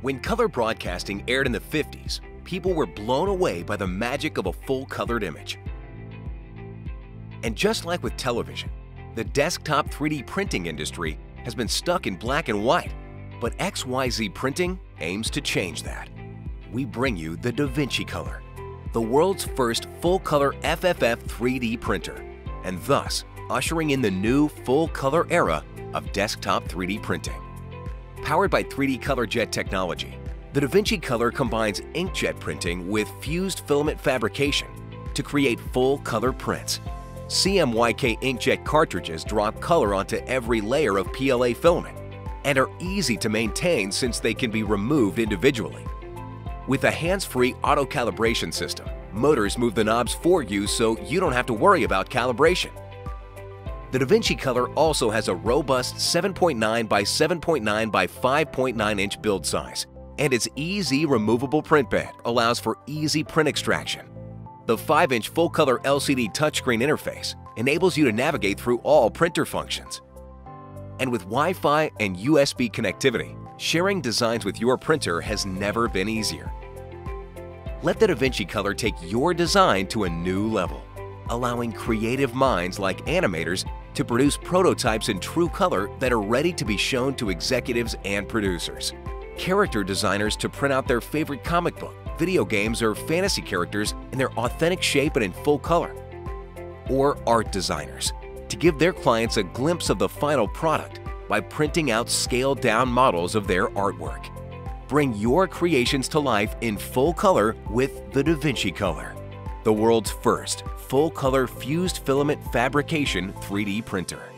When color broadcasting aired in the 50s, people were blown away by the magic of a full-colored image. And just like with television, the desktop 3D printing industry has been stuck in black and white, but XYZprinting aims to change that. We bring you the Da Vinci Color, the world's first full-color FFF 3D printer, and thus ushering in the new full-color era of desktop 3D printing. Powered by 3D color jet technology, the Da Vinci Color combines inkjet printing with fused filament fabrication to create full-color prints. CMYK inkjet cartridges drop color onto every layer of PLA filament and are easy to maintain since they can be removed individually. With a hands-free auto-calibration system, motors move the knobs for you so you don't have to worry about calibration. The Da Vinci Color also has a robust 7.9 by 7.9 by 5.9 inch build size, and its easy removable print bed allows for easy print extraction. The 5-inch full-color LCD touchscreen interface enables you to navigate through all printer functions. And with Wi-Fi and USB connectivity, sharing designs with your printer has never been easier. Let the Da Vinci Color take your design to a new level, allowing creative minds like animators to produce prototypes in true color that are ready to be shown to executives and producers. Character designers to print out their favorite comic book, video games, or fantasy characters in their authentic shape and in full color. Or art designers to give their clients a glimpse of the final product by printing out scaled-down models of their artwork. Bring your creations to life in full color with the Da Vinci Color, the world's first full-color fused filament fabrication 3D printer.